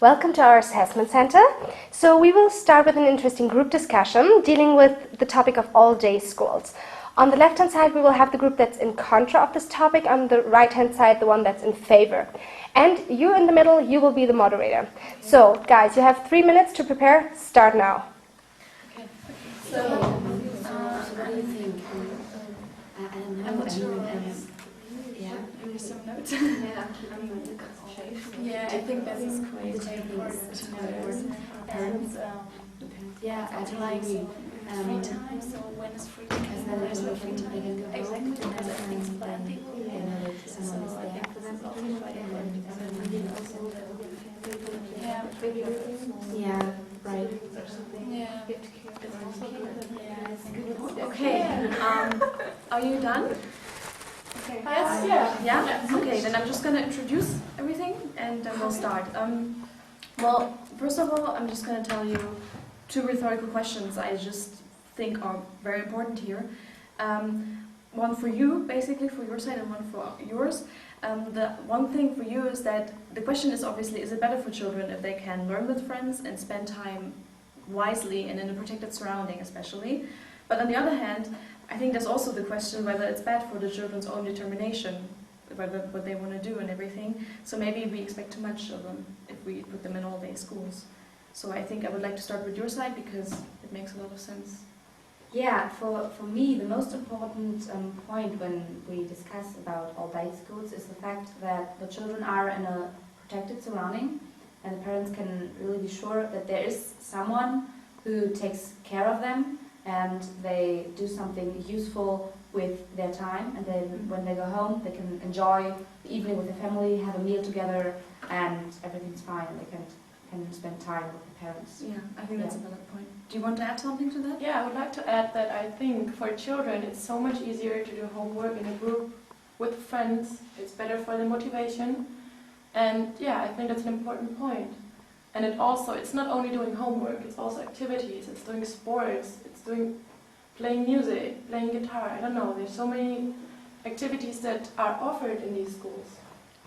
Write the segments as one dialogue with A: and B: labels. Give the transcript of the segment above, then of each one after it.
A: Welcome to our assessment center. So we will start with an interesting group discussion dealing with the topic of all-day schools. On the left-hand side, we will have the group that's in contra of this topic. On the right-hand side, the one that's in favor. And you in the middle, you will be the moderator. So, guys, you have 3 minutes to prepare. Start now.
B: Okay. So, what do you think? I'm not sure. Maybe some notes. Yeah, I think that is quite important to know. And I like free time, so when is free time? Because then there's no free time. Exactly, because everything's planned. So I think this is also quite important.
C: Yeah, right.
B: Yeah. Okay, are you done? Yes. Yeah? Okay, then I'm just going to introduce everything and then we'll start. Well, first of all, I'm just going to tell you 2 rhetorical questions I just think are very important here. One for you, basically, for your side, and one for yours. The one thing for you is that the question is obviously, is it better for children if they can learn with friends and spend time wisely and in a protected surrounding especially? But on the other hand, I think there's also the question whether it's bad for the children's own determination, whether what they want to do and everything. So maybe we expect too much of them if we put them in all-day schools. So I think I would like to start with your side because it makes a lot of sense.
C: Yeah, for me, the most important point when we discuss about all-day schools is the fact that the children are in a protected surrounding and the parents can really be sure that there is someone who takes care of them and they do something useful with their time, and then when they go home they can enjoy the evening with the family, have a meal together, and everything's fine and they can spend time with the parents.
B: Yeah, I think that's a valid point. Do you want to add something to that?
D: Yeah, I would like to add that I think for children it's so much easier to do homework in a group with friends. It's better for the motivation, and yeah, I think that's an important point. And it's not only doing homework, it's also activities, it's doing sports, it's doing playing music, playing guitar, I don't know, there's so many activities that are offered in these schools.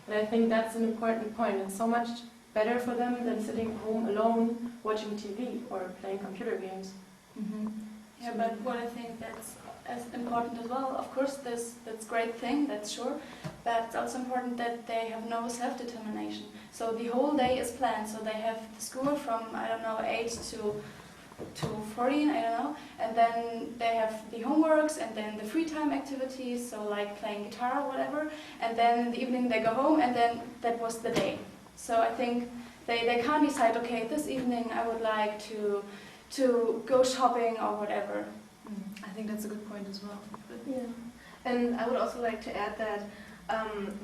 D: And I think that's an important point. It's so much better for them than sitting home alone watching TV or playing computer games.
C: Mm-hmm.
E: Yeah, but what I think that's as important as well, of course that's a great thing, that's sure, but it's also important that they have no self-determination. So the whole day is planned, so they have the school from, 8 to 14, I don't know, and then they have the homeworks and then the free time activities, so like playing guitar or whatever, and then in the evening they go home and then that was the day. So I think they can't decide, okay, this evening I would like to go shopping or whatever.
B: I think that's a good point as well.
F: Yeah, and I would also like to add that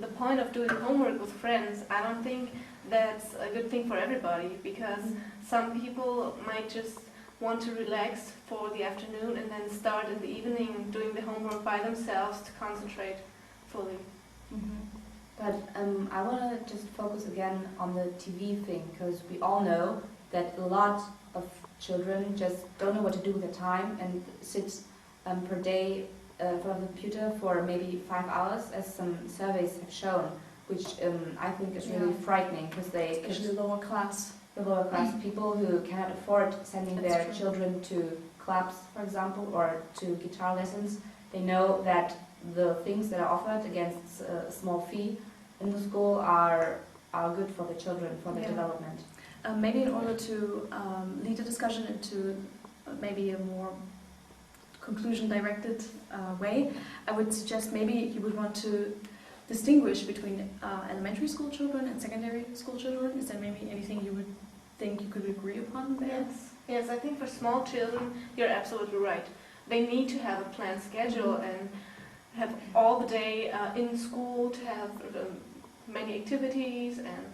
F: the point of doing homework with friends, I don't think that's a good thing for everybody, because some people might just want to relax for the afternoon and then start in the evening doing the homework by themselves to concentrate fully.
C: But I want to just focus again on the TV thing, because we all know that a lot of children just don't know what to do with their time and sit per day in front of the computer for maybe 5 hours, as some surveys have shown, which I think is really frightening, because
B: Especially the lower class
C: people who cannot afford sending their children to clubs, for example, or to guitar lessons. They know that the things that are offered against a small fee in the school are good for the children, for their development.
B: Maybe in order to lead the discussion into maybe a more conclusion-directed way, I would suggest maybe you would want to distinguish between elementary school children and secondary school children. Is there maybe anything you would think you could agree upon there?
F: Yes, I think for small children, you're absolutely right. They need to have a planned schedule and have all the day in school, to have many activities, and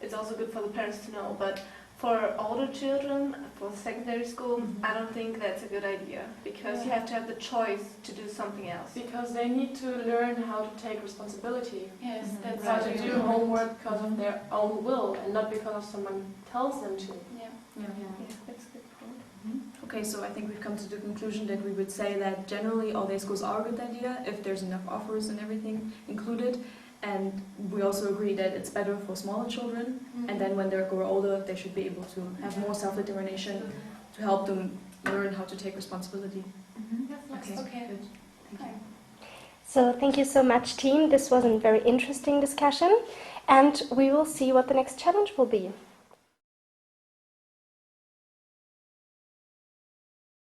F: it's also good for the parents to know. But for older children, for secondary school, I don't think that's a good idea, because you have to have the choice to do something else.
D: Because they need to learn how to take responsibility.
E: Yes, that's
D: How
E: right.
D: to do homework because of their own will and not because someone tells them to.
E: Yeah,
F: That's a good point.
B: Okay, so I think we've come to the conclusion that we would say that generally all-day schools are a good idea if there's enough offers and everything included, And we also agree that it's better for smaller children, and then when they grow older, they should be able to have more self-determination to help them learn how to take responsibility.
E: Okay.
B: Good.
E: Okay.
A: So thank you so much, team. This was a very interesting discussion, and we will see what the next challenge will be.